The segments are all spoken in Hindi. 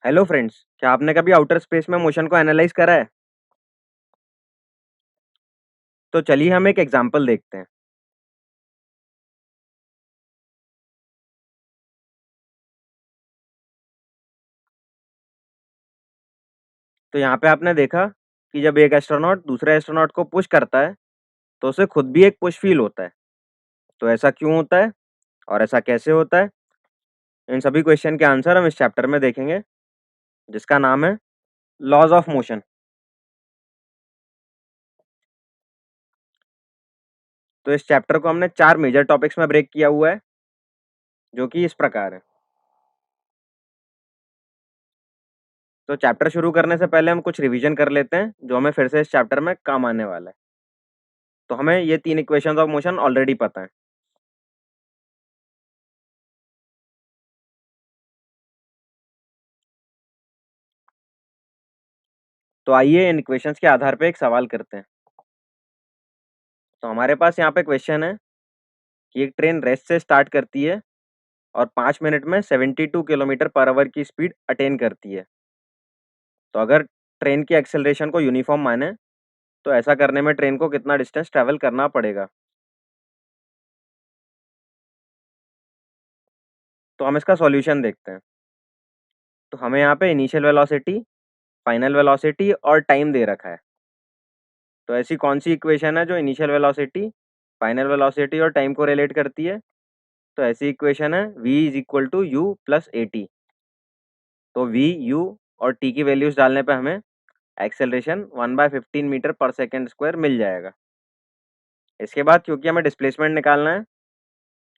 हेलो फ्रेंड्स, क्या आपने कभी आउटर स्पेस में मोशन को एनालाइज करा है? तो चलिए हम एक एग्जांपल देखते हैं। तो यहाँ पे आपने देखा कि जब एक एस्ट्रोनॉट दूसरे एस्ट्रोनॉट को पुश करता है, तो उसे खुद भी एक पुश फील होता है। तो ऐसा क्यों होता है और ऐसा कैसे होता है? इन सभी क्वेश्चन के आंसर हम इस चैप्टर में देखेंगे, जिसका नाम है लॉज ऑफ मोशन। तो इस चैप्टर को हमने 4 मेजर टॉपिक्स में ब्रेक किया हुआ है, जो कि इस प्रकार है। तो चैप्टर शुरू करने से पहले हम कुछ रिवीजन कर लेते हैं, जो हमें फिर से इस चैप्टर में काम आने वाला है। तो हमें ये 3 इक्वेशंस ऑफ मोशन ऑलरेडी पता है। तो आइए इन इक्वेशंस के आधार पे एक सवाल करते हैं। तो हमारे पास यहाँ पे क्वेश्चन है कि एक ट्रेन रेस्ट से स्टार्ट करती है और 5 मिनट में 72 किलोमीटर पर आवर की स्पीड अटेन करती है। तो अगर ट्रेन की एक्सेलरेशन को यूनिफॉर्म माने, तो ऐसा करने में ट्रेन को कितना डिस्टेंस ट्रैवल करना पड़ेगा? तो हम इसका सॉल्यूशन देखते हैं। तो हमें यहाँ पे इनिशियल वेलोसिटी, फाइनल वेलोसिटी और टाइम दे रखा है। तो ऐसी कौन सी इक्वेशन है जो इनिशियल वेलोसिटी, फाइनल वेलोसिटी और टाइम को रिलेट करती है? तो ऐसी इक्वेशन है v is equal to u plus a t. तो v, u और t की वैल्यूज डालने पे हमें एक्सेलरेशन 1/15 मीटर पर सेकेंड स्क्वायर मिल जाएगा। इसके बाद क्योंकि हमें डिस्प्लेसमेंट निकालना है,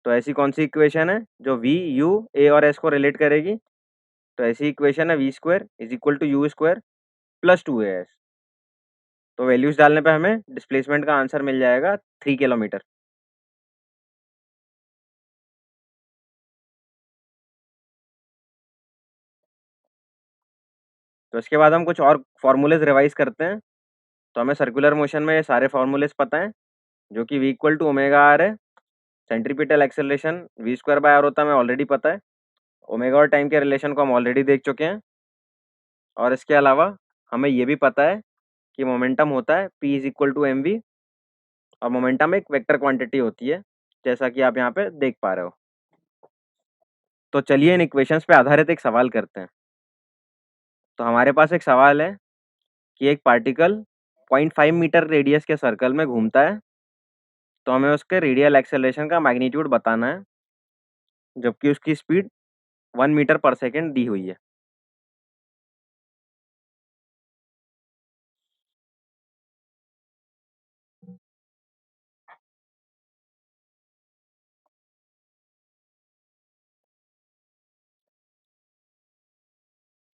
तो ऐसी कौन सी इक्वेशन है जो v, u, a और s को रिलेट करेगी? तो ऐसी इक्वेशन है v square is equal to u square plus 2as। तो वैल्यूज डालने पे हमें डिस्प्लेसमेंट का आंसर मिल जाएगा 3 किलोमीटर। तो इसके बाद हम कुछ और फॉर्मूलेज रिवाइज करते हैं। तो हमें सर्कुलर मोशन में ये सारे फॉर्मूलेज पता हैं, जो कि v equal to omega R है। Centripetal acceleration v square by R होता है, हमें ऑलरेडी पता है। ओमेगा और टाइम के रिलेशन को हम ऑलरेडी देख चुके हैं। और इसके अलावा हमें ये भी पता है कि मोमेंटम होता है p is equal to m v, और मोमेंटम एक वेक्टर क्वांटिटी होती है, जैसा कि आप यहाँ पे देख पा रहे हो। तो चलिए इन इक्वेशंस पे आधारित एक सवाल करते हैं। तो हमारे पास एक सवाल है कि एक पार्टिकल 0.5 मीटर रेडियस के सर्कल में घूमता है, तो हमें उसके रेडियल एक्सेलरेशन का मैग्नीट्यूड बताना है, जबकि उसकी स्पीड 1 मीटर पर सेकेंड दी हुई है।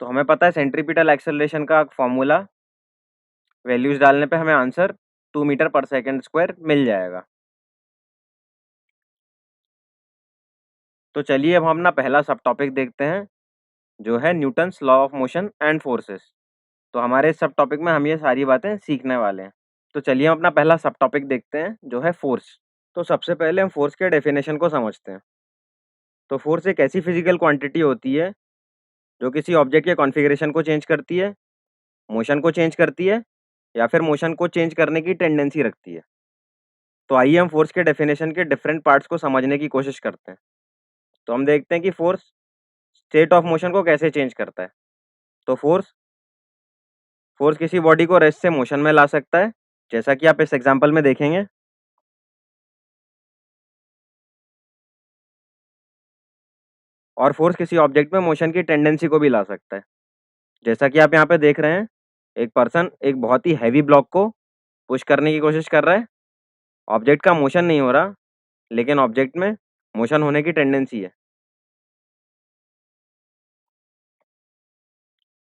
तो हमें पता है सेंट्रीपिटल एक्सेलरेशन का फॉर्मूला, वैल्यूज डालने पे हमें आंसर 2 मीटर पर सेकेंड स्क्वायर मिल जाएगा। तो चलिए अब हम अपना पहला सब टॉपिक देखते हैं, जो है Newton's law of motion and forces. तो हमारे इस सब टॉपिक में हम ये सारी बातें सीखने वाले हैं। तो चलिए हम अपना पहला सब टॉपिक देखते हैं, जो है फोर्स। तो सबसे पहले हम फोर्स के डेफिनेशन को समझते हैं। तो फोर्स एक ऐसी फिजिकल क्वांटिटी होती है जो किसी ऑब्जेक्ट के कॉन्फ़िगरेशन को चेंज करती है, मोशन को चेंज करती है, या फिर मोशन को चेंज करने की टेंडेंसी रखती है। तो आइए हम फोर्स के डेफिनेशन के डिफरेंट पार्ट्स को समझने की कोशिश करते हैं। तो हम देखते हैं कि फोर्स स्टेट ऑफ मोशन को कैसे चेंज करता है। तो फोर्स फोर्स किसी बॉडी को रेस्ट से मोशन में ला सकता है, जैसा कि आप इस एग्जांपल में देखेंगे। और फोर्स किसी ऑब्जेक्ट में मोशन की टेंडेंसी को भी ला सकता है, जैसा कि आप यहाँ पे देख रहे हैं। एक पर्सन एक बहुत ही हैवी ब्लॉक को पुश करने की कोशिश कर रहा है। ऑब्जेक्ट का मोशन नहीं हो रहा, लेकिन ऑब्जेक्ट में मोशन होने की टेंडेंसी है।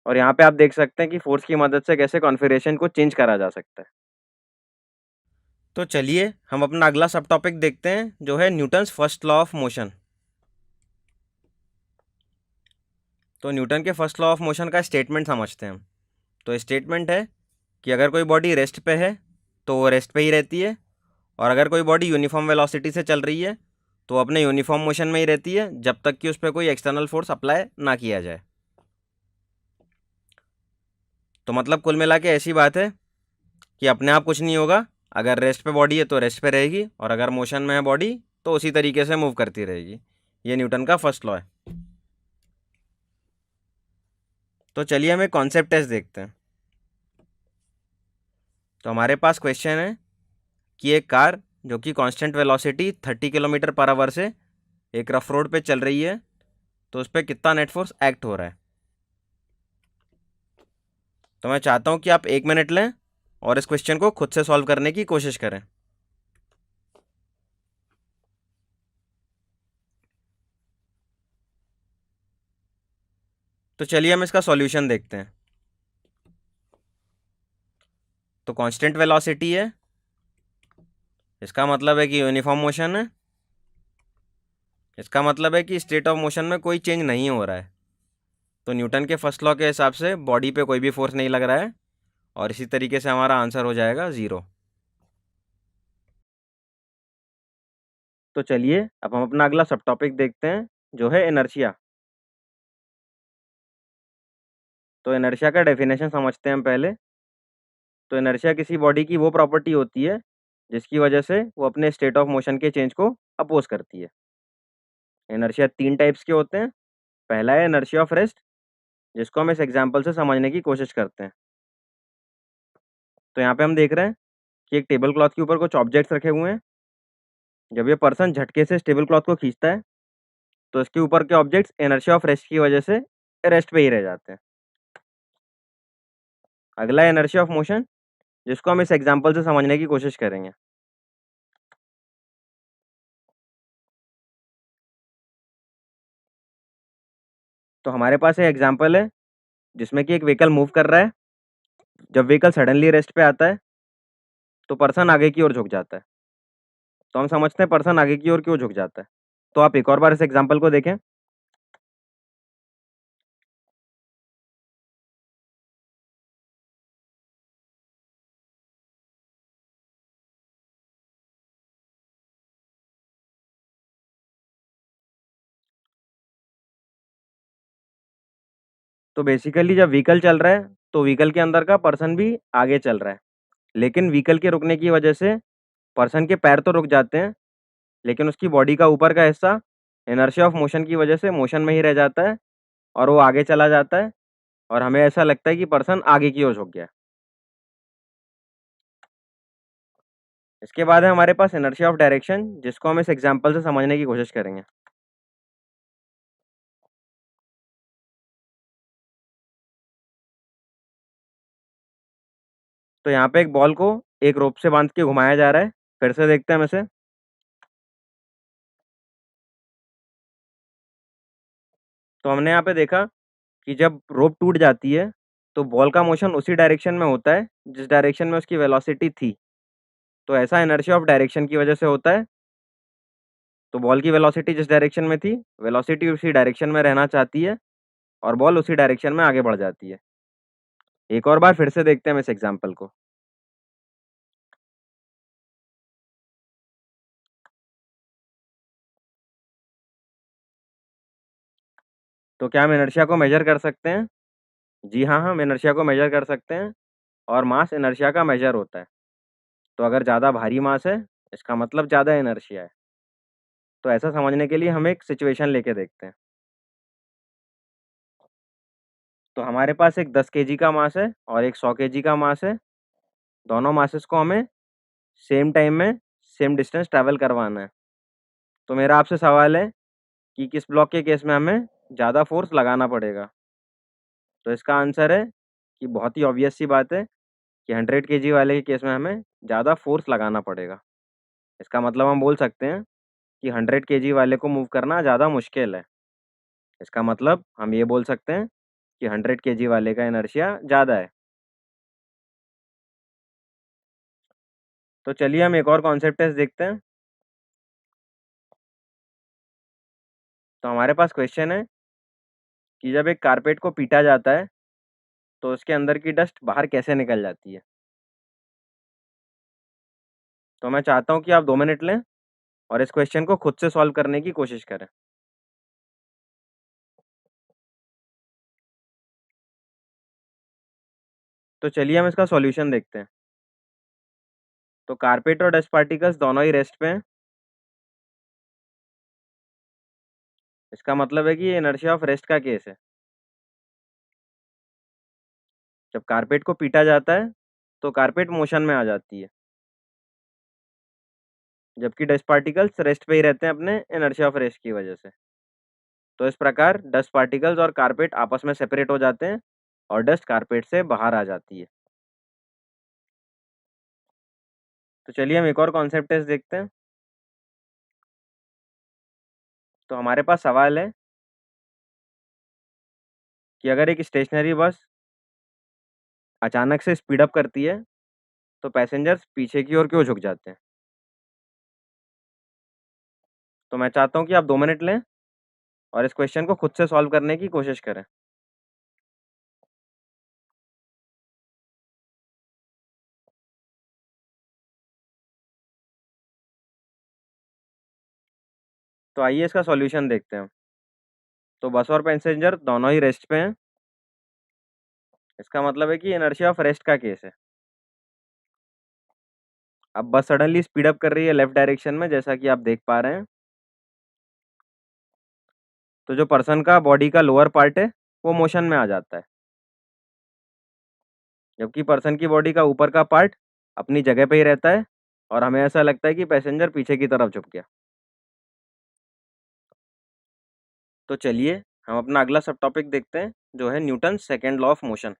और यहाँ पे आप देख सकते हैं कि फोर्स की मदद से कैसे कॉन्फ़िगरेशन को चेंज करा जा सकता है। तो चलिए हम अपना अगला सब टॉपिक देखते हैं, जो है Newton's first law of motion. तो न्यूटन के फर्स्ट लॉ ऑफ मोशन का स्टेटमेंट समझते हैं हम। तो स्टेटमेंट है कि अगर कोई बॉडी रेस्ट पे है तो वो रेस्ट पे ही रहती है, और अगर कोई बॉडी यूनिफॉर्म वेलोसिटी से चल रही है तो वो अपने यूनिफॉर्म मोशन में ही रहती है, जब तक कि उस पर कोई एक्सटर्नल फोर्स अप्लाई ना किया जाए। तो मतलब कुल मिला के ऐसी बात है कि अपने आप कुछ नहीं होगा, अगर रेस्ट पे बॉडी है तो रेस्ट पे रहेगी, और अगर मोशन में है बॉडी तो उसी तरीके से मूव करती रहेगी। ये न्यूटन का फर्स्ट लॉ है। तो चलिए हम एक कॉन्सेप्ट टेस्ट देखते हैं। तो हमारे पास क्वेश्चन है कि एक कार जो कि constant velocity 30 kilometre per hour से एक रफ रोड पे चल रही है, तो उस पर कितना नेट फोर्स एक्ट हो रहा है। तो मैं चाहता हूँ कि आप 1 मिनट लें और इस क्वेश्चन को खुद से सॉल्व करने की कोशिश करें। तो चलिए हम इसका सॉल्यूशन देखते हैं। तो कांस्टेंट वेलोसिटी है, इसका मतलब है कि यूनिफॉर्म मोशन है, इसका मतलब है कि स्टेट ऑफ मोशन में कोई चेंज नहीं हो रहा है। तो न्यूटन के फर्स्ट लॉ के हिसाब से बॉडी पे कोई भी फोर्स नहीं लग रहा है, और इसी तरीके से हमारा आंसर हो जाएगा 0। तो चलिए अब हम अपना अगला सब टॉपिक देखते हैं, जो है इनर्शिया। तो इनर्शिया का डेफिनेशन समझते हैं हम पहले। तो इनर्शिया किसी बॉडी की वो प्रॉपर्टी होती है जिसकी वजह से वो अपने स्टेट ऑफ मोशन के चेंज को अपोज करती है। इनर्शिया 3 टाइप्स के होते हैं। पहला है इनर्शिया ऑफ रेस्ट, जिसको हम इस एग्जांपल से समझने की कोशिश करते हैं। तो यहाँ पे हम देख रहे हैं कि एक टेबल क्लॉथ के ऊपर कुछ ऑब्जेक्ट्स रखे हुए हैं। जब ये पर्सन झटके से इस टेबल क्लॉथ को खींचता है तो इसके ऊपर के ऑब्जेक्ट्स इनर्शिया ऑफ रेस्ट की वजह से रेस्ट पे ही रह जाते हैं। अगला है इनर्शिया ऑफ मोशन, जिसको हम इस एग्जांपल से समझने की कोशिश करेंगे। तो हमारे पास एक एग्जांपल है जिसमें कि एक व्हीकल मूव कर रहा है। जब व्हीकल सडनली रेस्ट पे आता है तो पर्सन आगे की ओर झुक जाता है। तो हम समझते हैं पर्सन आगे की ओर क्यों झुक जाता है। तो आप एक और बार इस एग्जांपल को देखें। तो बेसिकली जब व्हीकल चल रहा है तो व्हीकल के अंदर का पर्सन भी आगे चल रहा है, लेकिन व्हीकल के रुकने की वजह से पर्सन के पैर तो रुक जाते हैं, लेकिन उसकी बॉडी का ऊपर का हिस्सा इनर्शिया ऑफ मोशन की वजह से मोशन में ही रह जाता है और वो आगे चला जाता है, और हमें ऐसा लगता है कि पर्सन आगे की ओर झुक गया। इसके बाद है हमारे पास इनर्शिया ऑफ डायरेक्शन, जिसको हम इस एग्जांपल से समझने की कोशिश करेंगे। तो यहाँ पे एक बॉल को एक रोप से बांध के घुमाया जा रहा है। फिर से देखते हैं हम इसे। तो हमने यहाँ पे देखा कि जब रोप टूट जाती है तो बॉल का मोशन उसी डायरेक्शन में होता है जिस डायरेक्शन में उसकी वेलोसिटी थी। तो ऐसा इनर्शिया ऑफ डायरेक्शन की वजह से होता है। तो बॉल की वेलोसिटी जिस डायरेक्शन में थी, वेलोसिटी उसी डायरेक्शन में रहना चाहती है और बॉल उसी डायरेक्शन में आगे बढ़ जाती है। एक और बार फिर से देखते हैं हम इस एग्जांपल को। तो क्या हम इनर्शिया को मेजर कर सकते हैं? जी हाँ, हम इनर्शिया को मेजर कर सकते हैं, और मास इनर्शिया का मेजर होता है। तो अगर ज़्यादा भारी मास है, इसका मतलब ज़्यादा इनर्शिया है। तो ऐसा समझने के लिए हम एक सिचुएशन लेके देखते हैं। तो हमारे पास एक 10 केजी का मास है और एक 100 केजी का मास है। दोनों मासेस को हमें सेम टाइम में सेम डिस्टेंस ट्रैवल करवाना है। तो मेरा आपसे सवाल है कि किस ब्लॉक के केस में हमें ज़्यादा फोर्स लगाना पड़ेगा? तो इसका आंसर है कि बहुत ही ऑब्वियस सी बात है कि 100 केजी वाले के केस में हमें ज़्यादा फोर्स लगाना पड़ेगा। इसका मतलब हम बोल सकते हैं कि 100 केजी वाले को मूव करना ज़्यादा मुश्किल है। इसका मतलब हम ये बोल सकते हैं कि 100 केजी वाले का इनर्शिया ज़्यादा है। तो चलिए हम एक और कॉन्सेप्ट टेस्ट देखते हैं। तो हमारे पास क्वेश्चन है कि जब एक कारपेट को पीटा जाता है तो उसके अंदर की डस्ट बाहर कैसे निकल जाती है। तो मैं चाहता हूँ कि आप 2 मिनट लें और इस क्वेश्चन को खुद से सॉल्व करने की कोशिश करें। तो चलिए हम इसका सॉल्यूशन देखते हैं। तो कारपेट और डस्ट पार्टिकल्स दोनों ही रेस्ट पे हैं। इसका मतलब है कि ये इनर्शिया ऑफ रेस्ट का केस है। जब कारपेट को पीटा जाता है तो कारपेट मोशन में आ जाती है, जबकि डस्ट पार्टिकल्स रेस्ट पे ही रहते हैं अपने इनर्शिया ऑफ रेस्ट की वजह से। तो इस प्रकार डस्ट पार्टिकल्स और कारपेट आपस में सेपरेट हो जाते हैं और डस्ट कारपेट से बाहर आ जाती है। तो चलिए हम एक और कॉन्सेप्ट टेस्ट देखते हैं। तो हमारे पास सवाल है कि अगर एक स्टेशनरी बस अचानक से स्पीड अप करती है तो पैसेंजर्स पीछे की ओर क्यों झुक जाते हैं। तो मैं चाहता हूँ कि आप 2 मिनट लें और इस क्वेश्चन को खुद से सॉल्व करने की कोशिश करें। तो आइए इसका सॉल्यूशन देखते हैं। तो बस और पैसेंजर दोनों ही रेस्ट पे हैं। इसका मतलब है कि इनर्शिया ऑफ रेस्ट का केस है। अब बस सडनली स्पीड अप कर रही है लेफ्ट डायरेक्शन में, जैसा कि आप देख पा रहे हैं। तो जो पर्सन का बॉडी का लोअर पार्ट है वो मोशन में आ जाता है, जबकि पर्सन की बॉडी का ऊपर का पार्ट अपनी जगह पे ही रहता है और हमें ऐसा लगता है कि पैसेंजर पीछे की तरफ झुक गया। तो चलिए हम अपना अगला सब टॉपिक देखते हैं, जो है Newton second law of motion.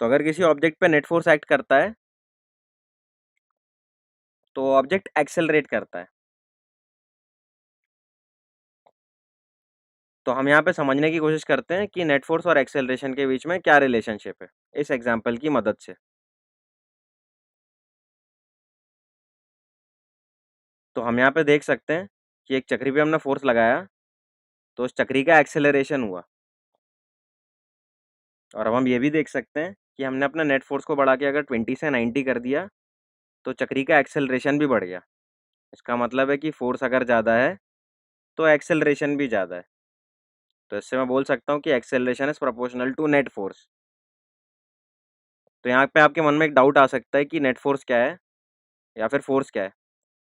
तो अगर किसी ऑब्जेक्ट पे नेट फोर्स एक्ट करता है तो ऑब्जेक्ट एक्सेलरेट करता है। तो हम यहाँ पे समझने की कोशिश करते हैं कि नेट फोर्स और एक्सेलरेशन के बीच में क्या रिलेशनशिप है इस एग्जाम्पल की मदद से। तो हम यहाँ पे देख सकते हैं कि एक चक्री पे हमने फोर्स लगाया तो उस चक्री का एक्सेलरेशन हुआ, और अब हम ये भी देख सकते हैं कि हमने अपना नेट फोर्स को बढ़ा के अगर 20 से 90 कर दिया तो चक्री का एक्सेलरेशन भी बढ़ गया। इसका मतलब है कि फोर्स अगर ज़्यादा है तो एक्सेलरेशन भी ज़्यादा है। तो इससे मैं बोल सकता हूँ कि acceleration is proportional to net force. तो यहाँ पे आपके मन में एक डाउट आ सकता है कि नेट फोर्स क्या है या फिर फोर्स क्या है।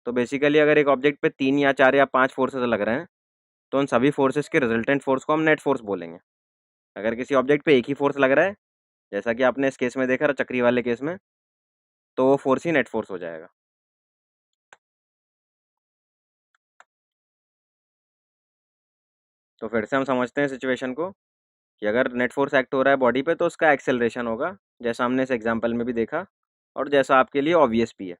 तो बेसिकली अगर एक ऑब्जेक्ट पे 3 या 4 या 5 फोर्सेस लग रहे हैं तो उन सभी फोर्सेस के रिजल्टेंट फोर्स को हम नेट फोर्स बोलेंगे। अगर किसी ऑब्जेक्ट पे एक ही फोर्स लग रहा है, जैसा कि आपने इस केस में देखा चक्री वाले केस में, तो वो फोर्स ही नेट फोर्स हो जाएगा। तो फिर से हम समझते हैं सिचुएशन को कि अगर नेट फोर्स एक्ट हो रहा है बॉडी पे तो उसका एक्सेलरेशन होगा, जैसा हमने इस एग्जांपल में भी देखा और जैसा आपके लिए ऑब्वियस भी है।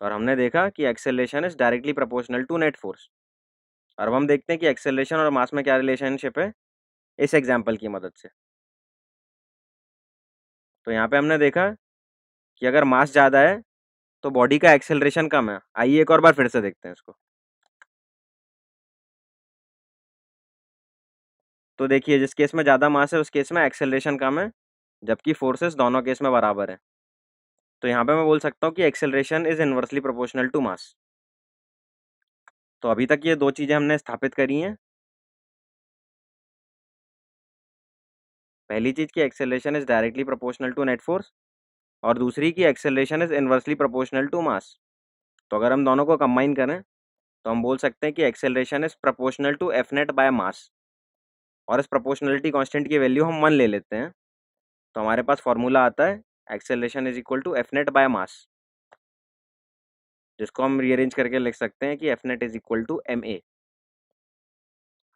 और हमने देखा कि acceleration is directly proportional to net force. और अब हम देखते हैं कि एक्सेलरेशन और मास में क्या रिलेशनशिप है इस एग्जांपल की मदद से। तो यहाँ पे हमने देखा कि अगर मास ज़्यादा है तो बॉडी का एक्सेलरेशन कम है। आइए एक और बार फिर से देखते हैं इसको। तो देखिए जिस केस में ज़्यादा मास है उस केस में एक्सेलरेशन कम है, जबकि फोर्सेस दोनों केस में बराबर है। तो यहाँ पे मैं बोल सकता हूँ कि acceleration is inversely proportional to mass. तो अभी तक ये दो चीज़ें हमने स्थापित करी हैं। पहली चीज़ की acceleration is directly proportional to net force, और दूसरी की acceleration is inversely proportional to mass. तो अगर हम दोनों को कंबाइन करें तो हम बोल सकते हैं कि acceleration is proportional to F net by mass. और इस प्रोपोर्शनलिटी कांस्टेंट की वैल्यू हम 1 ले लेते हैं। तो हमारे पास फॉर्मूला आता है acceleration is equal to F net by mass, जिसको हम रीअरेंज करके लिख सकते हैं कि F net is equal to m a.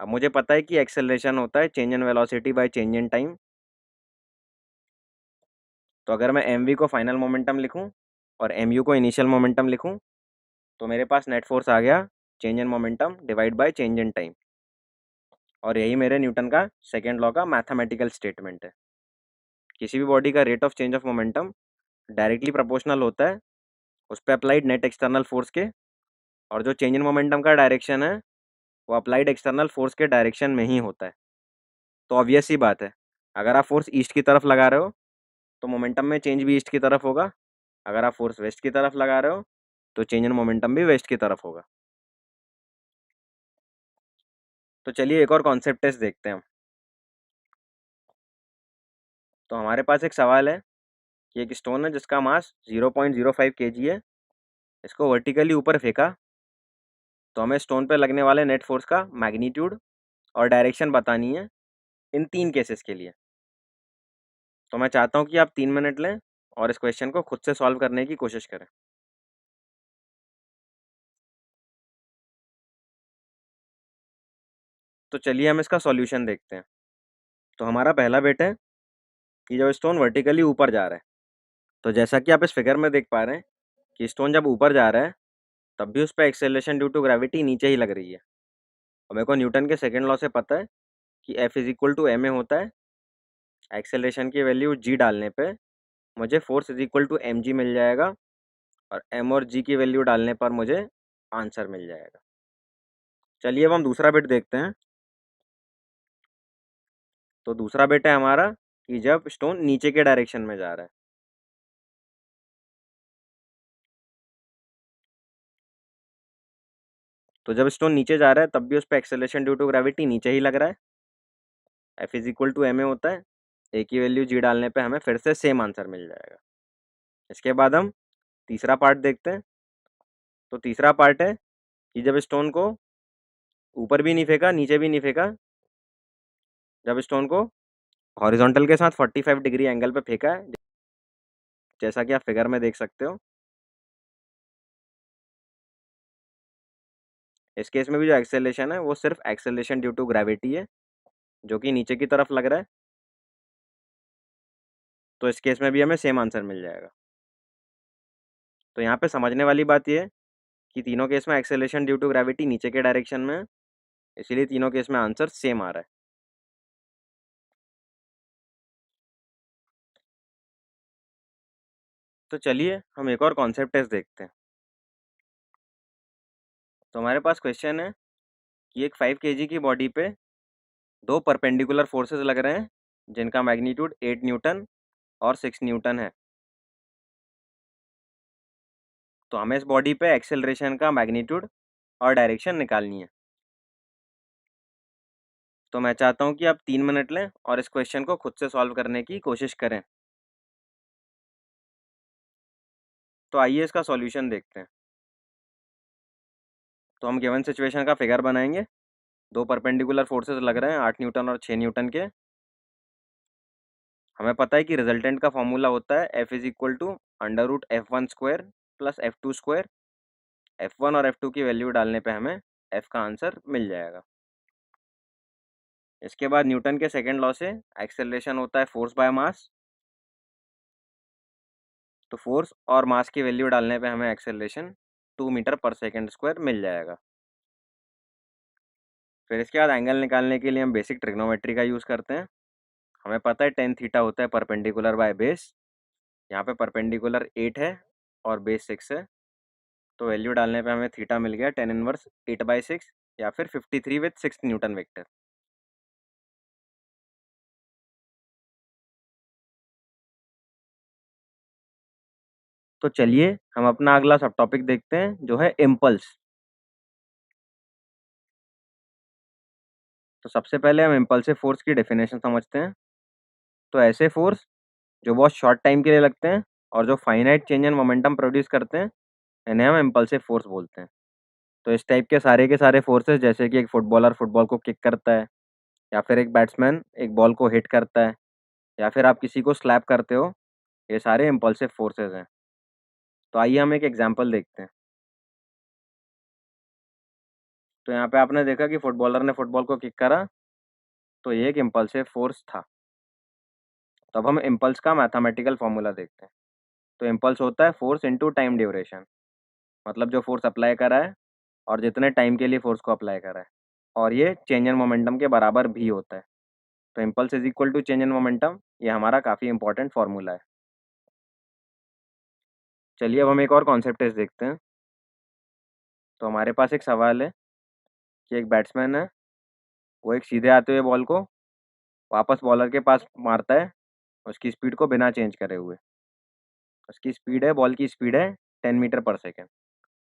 अब मुझे पता है कि एक्सेलरेशन होता है change in velocity by change in time. तो अगर मैं एम वी को फाइनल मोमेंटम लिखूं और एम यू को इनिशियल मोमेंटम लिखूं तो मेरे पास नेट फोर्स आ गया change in momentum divide bye change in time. और यही मेरे न्यूटन का सेकेंड लॉ का मैथमेटिकल स्टेटमेंट है। किसी भी बॉडी का rate of change of momentum directly proportional होता है उस पर अप्लाइड नेट एक्सटर्नल फोर्स के, और जो चेंज इन मोमेंटम का डायरेक्शन है वो अप्लाइड एक्सटर्नल फोर्स के डायरेक्शन में ही होता है। तो ऑब्वियस सी बात है, अगर आप फोर्स ईस्ट की तरफ लगा रहे हो तो मोमेंटम में चेंज भी ईस्ट की तरफ होगा। अगर आप फोर्स वेस्ट की तरफ लगा रहे हो तो चेंज इन मोमेंटम भी वेस्ट की तरफ होगा। तो चलिए एक और कॉन्सेप्ट टेस्ट देखते हैं हम। तो हमारे पास एक सवाल है कि एक स्टोन है जिसका मास 0.05 kg है, इसको वर्टिकली ऊपर फेंका, तो हमें स्टोन पे लगने वाले नेट फोर्स का मैग्नीट्यूड और डायरेक्शन बतानी है इन 3 केसेस के लिए। तो मैं चाहता हूँ कि आप 3 मिनट लें और इस क्वेश्चन को खुद से सॉल्व करने की कोशिश करें। तो चलिए हम इसका सॉल्यूशन देखते हैं। तो हमारा पहला बिट है कि जब स्टोन वर्टिकली ऊपर जा रहा है, तो जैसा कि आप इस फिगर में देख पा रहे हैं कि स्टोन जब ऊपर जा रहा है तब भी उस पर एक्सेलरेशन ड्यू टू ग्रेविटी नीचे ही लग रही है। और मेरे को न्यूटन के सेकंड लॉ से पता है कि F is equal to m a होता है। एक्सेलरेशन की वैल्यू g डालने पे मुझे force is equal to mg मिल जाएगा और m और g की वैल्यू डालने पर मुझे आंसर मिल जाएगा। चलिए अब हम दूसरा बिट देखते हैं। तो दूसरा बिट है हमारा कि जब स्टोन नीचे के डायरेक्शन में जा रहा है, तो जब स्टोन नीचे जा रहा है तब भी उस पर एक्सेलरेशन ड्यू टू ग्रेविटी नीचे ही लग रहा है। F is equal to m a होता है। ए की वैल्यू g डालने पे हमें फिर से सेम आंसर मिल जाएगा। इसके बाद हम तीसरा पार्ट देखते हैं। तो तीसरा पार्ट है कि जब स्टोन को ऊपर भी नहीं फेंका, नीचे भी नहीं फेंका, जब स्टोन को हॉरिजॉन्टल के साथ 45 डिग्री एंगल पे फेंका है, जैसा कि आप फिगर में देख सकते हो। इस केस में भी जो एक्सेलरेशन है वो सिर्फ एक्सेलरेशन ड्यू टू ग्रेविटी है, जो कि नीचे की तरफ लग रहा है। तो इस केस में भी हमें सेम आंसर मिल जाएगा। तो यहाँ पे समझने वाली बात ये है कि तीनों केस में एक्सेलरेशन ड्यू टू ग्रेविटी नीचे के डायरेक्शन में है, इसीलिए तीनों केस में आंसर सेम आ रहा है। तो चलिए हम एक और कॉन्सेप्ट टेस्ट देखते हैं। तो हमारे पास क्वेश्चन है कि एक 5 kg की बॉडी पे दो परपेंडिकुलर फोर्सेस लग रहे हैं जिनका मैग्नीट्यूड 8 न्यूटन और 6 न्यूटन है। तो हमें इस बॉडी पे एक्सेलरेशन का मैग्नीट्यूड और डायरेक्शन निकालनी है। तो मैं चाहता हूँ कि आप 3 मिनट लें और इस क्वेश्चन को खुद से सॉल्व करने की कोशिश करें। तो आइए इसका सॉल्यूशन देखते हैं। तो हम गिवन सिचुएशन का फिगर बनाएंगे। दो परपेंडिकुलर फोर्सेस लग रहे हैं 8 न्यूटन और 6 न्यूटन के। हमें पता है कि रिजल्टेंट का फॉर्मूला होता है F is equal to under root F1 square plus F2 square. F1 और F2 की वैल्यू डालने पे हमें F का आंसर मिल जाएगा। इसके बाद न्यूटन के सेकंड लॉ से एक्सेलरेशन होता है फोर्स बाय मास। तो फोर्स और मास की वैल्यू डालने पे हमें एक्सेलरेशन 2 मीटर पर सेकंड स्क्वायर मिल जाएगा। फिर इसके बाद एंगल निकालने के लिए हम बेसिक ट्रिग्नोमेट्री का यूज़ करते हैं। हमें पता है टेन थीटा होता है परपेंडिकुलर बाय बेस। यहाँ पे परपेंडिकुलर 8 है और बेस 6 है, तो वैल्यू डालने पे हमें थीटा मिल गया 10 इनवर्स 8/6 या फिर 53 विथ 6 न्यूटन वेक्टर। तो चलिए हम अपना अगला सब टॉपिक देखते हैं जो है इम्पल्स। तो सबसे पहले हम इम्पल्सिव फोर्स की डेफिनेशन समझते हैं। तो ऐसे फोर्स जो बहुत शॉर्ट टाइम के लिए लगते हैं और जो finite change in momentum produce करते हैं, इन्हें हम इम्पल्सिव फोर्स बोलते हैं। तो इस टाइप के सारे फोर्सेस, जैसे कि एक फुटबॉलर फुटबॉल को किक करता है, या फिर एक बैट्समैन एक बॉल को हिट करता है, या फिर आप किसी को स्लैप करते हो, ये सारे इम्पल्सिव फोर्सेस हैं। तो आइए हम एक एग्जांपल देखते हैं। तो यहाँ पे आपने देखा कि फुटबॉलर ने फुटबॉल को किक करा, तो ये एक इम्पल्सिव फोर्स था। तो अब हम इम्पल्स का मैथमेटिकल फॉर्मूला देखते हैं। तो इम्पल्स होता है फोर्स इनटू टाइम ड्यूरेशन, मतलब जो फोर्स अप्लाई करा है और जितने टाइम के लिए फोर्स को अप्लाई करा है, और ये चेंज इन मोमेंटम के बराबर भी होता है। तो impulse is equal to change in momentum, ये हमारा काफ़ी इंपॉर्टेंट फार्मूला है। चलिए अब हम एक और कॉन्सेप्ट टेस्ट देखते हैं। तो हमारे पास एक सवाल है कि एक बैट्समैन है, वो एक सीधे आते हुए बॉल को वापस बॉलर के पास मारता है, उसकी स्पीड को बिना चेंज करे हुए। उसकी स्पीड है, बॉल की स्पीड है 10 मीटर पर सेकेंड।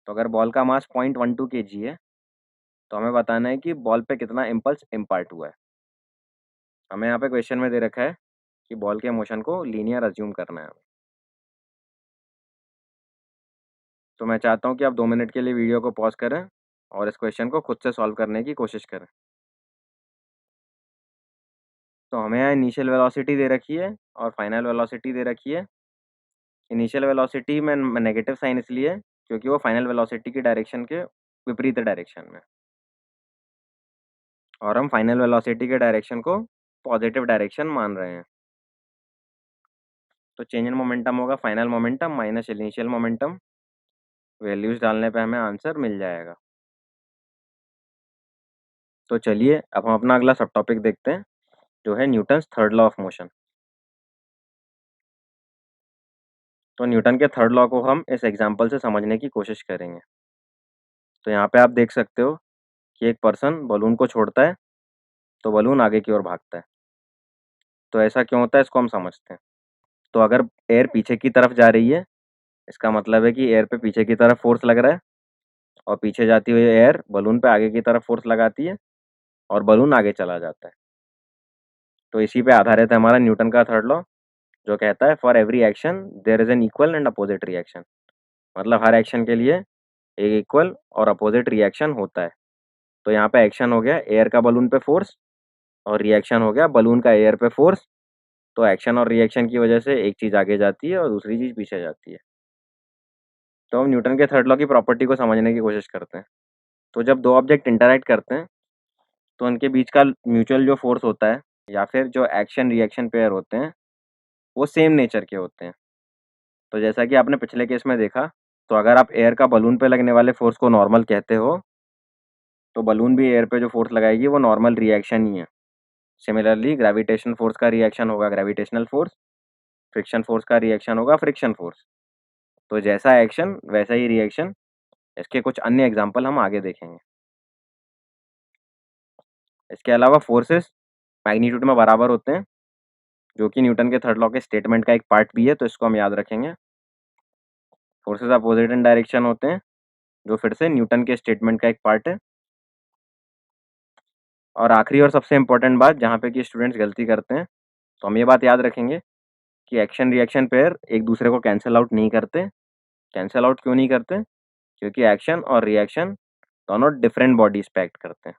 तो अगर बॉल का मास 0.12 kg है, तो हमें बताना है कि बॉल पे कितना इम्पल्स इम्पार्ट हुआ है। हमें यहाँ पे क्वेश्चन में दे रखा है कि बॉल के मोशन को लीनियर अज्यूम करना है। तो मैं चाहता हूँ कि आप 2 मिनट के लिए वीडियो को पॉज़ करें और इस क्वेश्चन को खुद से सॉल्व करने की कोशिश करें। तो हमें यहाँ इनिशियल वेलोसिटी दे रखी है और फाइनल वेलोसिटी दे रखी है। इनिशियल वेलोसिटी में नेगेटिव साइन इसलिए है क्योंकि वो फाइनल वेलोसिटी की डायरेक्शन के विपरीत डायरेक्शन में, और हम फाइनल वेलोसिटी के डायरेक्शन को पॉजिटिव डायरेक्शन मान रहे हैं। तो चेंज इन मोमेंटम होगा final momentum minus initial momentum. Values डालने पे हमें आंसर मिल जाएगा। तो चलिए अब हम अपना अगला सब टॉपिक देखते हैं, जो है Newton's third law of motion. तो न्यूटन के थर्ड लॉ को हम इस एग्जांपल से समझने की कोशिश करेंगे। तो यहाँ पे आप देख सकते हो कि एक पर्सन बलून को छोड़ता है तो बलून आगे की ओर भागता है। तो ऐसा क्यों होता है, इसको हम समझते हैं। तो अगर एयर पीछे की तरफ जा रही है, इसका मतलब है कि एयर पे पीछे की तरफ फोर्स लग रहा है, और पीछे जाती हुई एयर बलून पे आगे की तरफ फोर्स लगाती है और बलून आगे चला जाता है। तो इसी पे आधारित है हमारा न्यूटन का थर्ड लॉ, जो कहता है for every action there is an equal and opposite reaction. मतलब हर एक्शन के लिए एक इक्वल और अपोजिट रिएक्शन होता है। तो यहाँ पे एक्शन हो गया एयर का बलून पे फोर्स, और रिएक्शन हो गया बलून का एयर पे फोर्स। तो एक्शन और रिएक्शन की वजह से एक चीज़ आगे जाती है और दूसरी चीज़ पीछे जाती है। तो हम न्यूटन के थर्ड लॉ की प्रॉपर्टी को समझने की कोशिश करते हैं। तो जब दो ऑब्जेक्ट इंटरैक्ट करते हैं तो उनके बीच का म्यूचुअल जो फोर्स होता है, या फिर जो एक्शन रिएक्शन पेयर होते हैं, वो सेम नेचर के होते हैं। तो जैसा कि आपने पिछले केस में देखा, तो अगर आप एयर का बलून पे लगने वाले फोर्स को नॉर्मल कहते हो, तो बलून भी एयर पे जो फोर्स लगाएगी वो नॉर्मल रिएक्शन ही है। सिमिलरली ग्रेविटेशन फोर्स का रिएक्शन होगा ग्रेविटेशनल फोर्स, फ्रिक्शन फोर्स का रिएक्शन होगा फ्रिक्शन फोर्स। तो जैसा एक्शन वैसा ही रिएक्शन। इसके कुछ अन्य एग्जाम्पल हम आगे देखेंगे। इसके अलावा फोर्सेस मैग्नीट्यूड में बराबर होते हैं, जो कि न्यूटन के थर्ड लॉ के स्टेटमेंट का एक पार्ट भी है, तो इसको हम याद रखेंगे। फोर्सेस अपोजिट इन डायरेक्शन होते हैं, जो फिर से न्यूटन के स्टेटमेंट का एक पार्ट है। और आखिरी और सबसे इम्पोर्टेंट बात जहाँ पे कि स्टूडेंट्स गलती करते हैं, तो हम ये बात याद रखेंगे कि एक्शन रिएक्शन पेयर एक दूसरे को कैंसिल आउट नहीं करते। कैंसिल आउट क्यों नहीं करते? क्योंकि एक्शन और रिएक्शन दोनों डिफरेंट बॉडीज पे एक्ट करते हैं।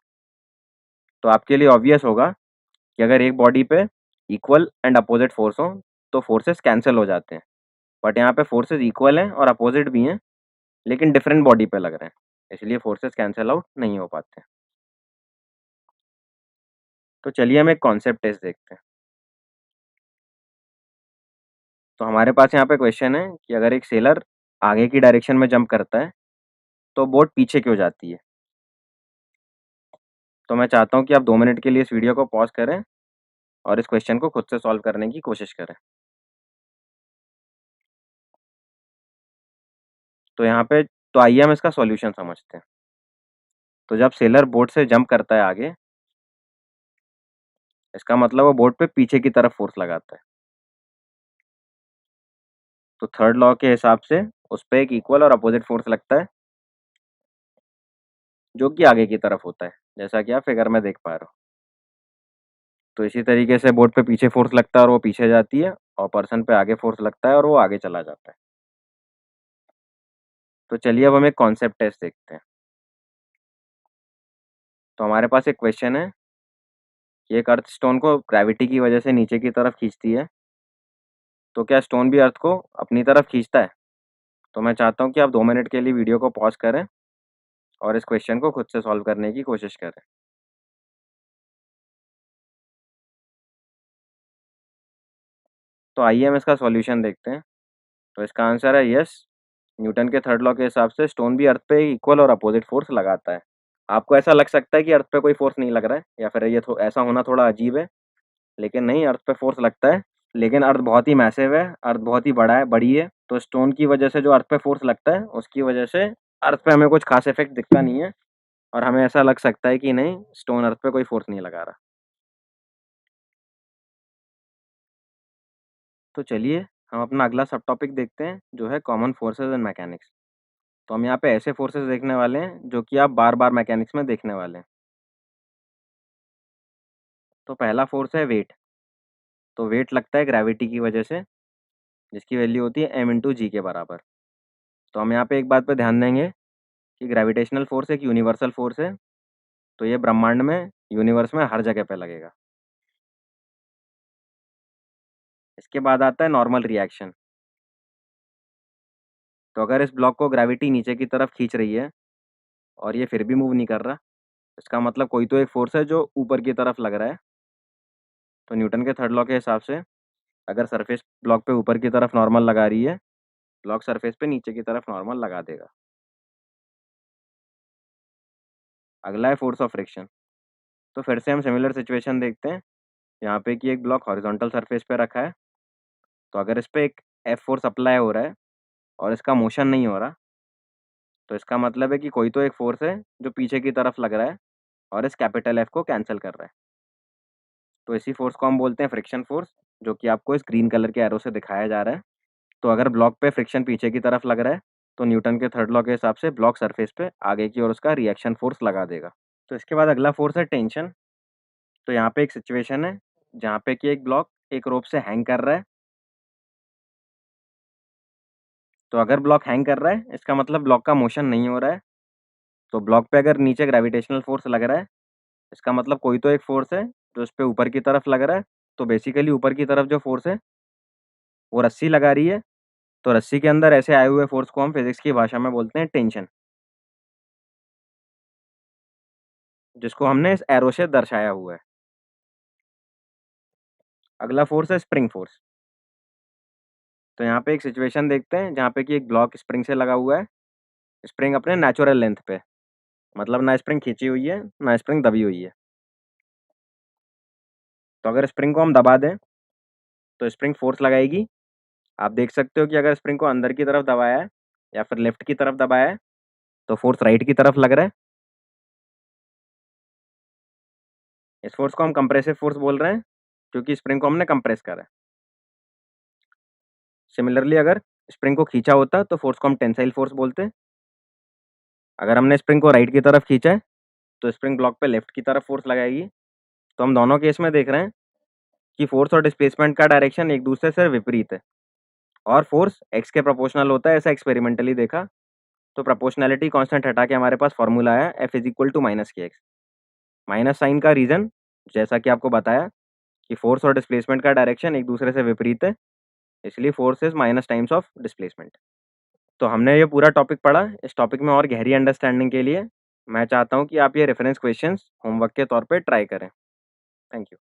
तो आपके लिए ऑब्वियस होगा कि अगर एक बॉडी पे इक्वल एंड अपोजिट फोर्स हो तो फोर्सेस कैंसिल हो जाते हैं। बट यहाँ पे फोर्सेस इक्वल हैं और अपोजिट भी हैं, लेकिन डिफरेंट बॉडी पे लग रहे हैं, इसलिए फोर्सेस कैंसिल आउट नहीं हो पाते। तो चलिए हम एक कॉन्सेप्ट टेस्ट देखते हैं। तो हमारे पास यहाँ पे क्वेश्चन है कि अगर एक सेलर आगे की डायरेक्शन में जंप करता है तो बोट पीछे क्यों जाती है। तो मैं चाहता हूँ कि आप 2 मिनट के लिए इस वीडियो को पॉज करें और इस क्वेश्चन को खुद से सॉल्व करने की कोशिश करें। तो यहाँ पे तो आइए हम इसका सॉल्यूशन समझते हैं। तो जब सेलर बोट से जंप करता है आगे, इसका मतलब वो बोट पे पीछे की तरफ फोर्स लगाता है। तो थर्ड लॉ के हिसाब से उस पे एक इक्वल और अपोजिट फोर्स लगता है, जो कि आगे की तरफ होता है, जैसा कि आप फिगर में देख पा रहे हो। तो इसी तरीके से बोट पे पीछे फोर्स लगता है और वो पीछे जाती है, और पर्सन पे आगे फोर्स लगता है और वो आगे चला जाता है। तो चलिए अब हम एक कॉन्सेप्ट टेस्ट देखते हैं। तो हमारे पास एक क्वेश्चन है कि एक अर्थ स्टोन को ग्रेविटी की वजह से नीचे की तरफ खींचती है, तो क्या स्टोन भी अर्थ को अपनी तरफ खींचता है। तो मैं चाहता हूँ कि आप 2 मिनट के लिए वीडियो को पॉज करें और इस क्वेश्चन को खुद से सॉल्व करने की कोशिश करें। तो आइए हम इसका सॉल्यूशन देखते हैं। तो इसका आंसर है यस, न्यूटन के थर्ड लॉ के हिसाब से स्टोन भी अर्थ पे इक्वल और अपोजिट फोर्स लगाता है। आपको ऐसा लग सकता है कि अर्थ पे कोई फोर्स नहीं लग रहा है, या फिर ये ऐसा होना थोड़ा अजीब है, लेकिन नहीं, अर्थ पे फोर्स लगता है। लेकिन अर्थ बहुत ही मैसिव है, अर्थ बहुत ही बड़ी है। तो स्टोन की वजह से जो अर्थ पे फोर्स लगता है, उसकी वजह से अर्थ पे हमें कुछ खास इफेक्ट दिखता नहीं है, और हमें ऐसा लग सकता है कि नहीं, स्टोन अर्थ पे कोई फोर्स नहीं लगा रहा। तो चलिए हम अपना अगला सब टॉपिक देखते हैं, जो है कॉमन फोर्सेज इन मैकेनिक्स। तो हम यहाँ पे ऐसे फोर्सेज देखने वाले हैं जो कि आप बार बार मैकेनिक्स में देखने वाले हैं। तो पहला फोर्स है वेट। तो वेट लगता है ग्रेविटी की वजह से, जिसकी वैल्यू होती है m इंटू जी के बराबर। तो हम यहाँ पे एक बात पे ध्यान देंगे कि ग्रेविटेशनल फोर्स एक यूनिवर्सल फोर्स है, तो ये ब्रह्मांड में, यूनिवर्स में हर जगह पे लगेगा। इसके बाद आता है नॉर्मल रिएक्शन। तो अगर इस ब्लॉक को ग्रेविटी नीचे की तरफ खींच रही है और ये फिर भी मूव नहीं कर रहा, इसका मतलब कोई तो एक फोर्स है जो ऊपर की तरफ लग रहा है। तो न्यूटन के थर्ड लॉ के हिसाब से अगर सरफेस ब्लॉक पे ऊपर की तरफ नॉर्मल लगा रही है, ब्लॉक सरफेस पे नीचे की तरफ नॉर्मल लगा देगा। अगला है फोर्स ऑफ फ्रिक्शन। तो फिर से हम सिमिलर सिचुएशन देखते हैं। यहाँ पे कि एक ब्लॉक हॉरिजॉन्टल सरफेस पे रखा है, तो अगर इस पे एक एफ फोर्स अप्लाई हो रहा है और इसका मोशन नहीं हो रहा, तो इसका मतलब है कि कोई तो एक फोर्स है जो पीछे की तरफ लग रहा है और इस कैपिटल एफ को कैंसिल कर रहा है। तो इसी फोर्स को हम बोलते हैं फ्रिक्शन फोर्स, जो कि आपको इस ग्रीन कलर के एरो से दिखाया जा रहा है। तो अगर ब्लॉक पे फ्रिक्शन पीछे की तरफ लग रहा है, तो न्यूटन के थर्ड लॉ के हिसाब से ब्लॉक सरफेस पे आगे की ओर उसका रिएक्शन फोर्स लगा देगा। तो इसके बाद अगला फोर्स है टेंशन। तो यहाँ पे एक सिचुएशन है जहाँ पे कि एक ब्लॉक एक रोप से हैंग कर रहा है। तो अगर ब्लॉक हैंग कर रहा है, इसका मतलब ब्लॉक का मोशन नहीं हो रहा है। तो ब्लॉक पे अगर नीचे ग्रेविटेशनल फोर्स लग रहा है, इसका मतलब कोई तो एक फोर्स है जो इस पे ऊपर की तरफ लग रहा है। तो बेसिकली ऊपर की तरफ जो फोर्स है वो रस्सी लगा रही है। तो रस्सी के अंदर ऐसे आए हुए फोर्स को हम फिजिक्स की भाषा में बोलते हैं टेंशन, जिसको हमने इस एरो से दर्शाया हुआ है। अगला फोर्स है स्प्रिंग फोर्स। तो यहाँ पे एक सिचुएशन देखते हैं जहाँ पे कि एक ब्लॉक स्प्रिंग से लगा हुआ है, स्प्रिंग अपने नेचुरल लेंथ पे, मतलब ना स्प्रिंग खींची हुई है ना स्प्रिंग दबी हुई है। तो अगर स्प्रिंग को हम दबा दें तो स्प्रिंग फोर्स लगाएगी। आप देख सकते हो कि अगर स्प्रिंग को अंदर की तरफ दबाया है या फिर लेफ्ट की तरफ दबाया है, तो फोर्स राइट की तरफ लग रहा है। इस फोर्स को हम कंप्रेसिव फोर्स बोल रहे हैं, क्योंकि स्प्रिंग को हमने कंप्रेस करा है। सिमिलरली अगर स्प्रिंग को खींचा होता तो फोर्स को हम टेंसाइल फोर्स बोलते। अगर हमने स्प्रिंग को राइट की तरफ खींचा है, तो स्प्रिंग ब्लॉक पे लेफ्ट की तरफ फोर्स लगाएगी। तो हम दोनों केस में देख रहे हैं कि फोर्स और डिस्प्लेसमेंट का डायरेक्शन एक दूसरे से विपरीत है, और फोर्स एक्स के प्रोपोर्शनल होता है, ऐसा एक्सपेरिमेंटली देखा। तो प्रोपोर्शनैलिटी कांस्टेंट हटा के हमारे पास फॉर्मूला आया F is equal to minus k x. Minus sign का रीजन, जैसा कि आपको बताया कि फोर्स और डिस्प्लेसमेंट का डायरेक्शन एक दूसरे से विपरीत है, इसलिए force is minus times of displacement. तो हमने ये पूरा टॉपिक पढ़ा। इस टॉपिक में और गहरी अंडरस्टैंडिंग के लिए मैं चाहता हूँ कि आप ये रेफरेंस क्वेश्चंस होमवर्क के तौर पे ट्राई करें। Thank you.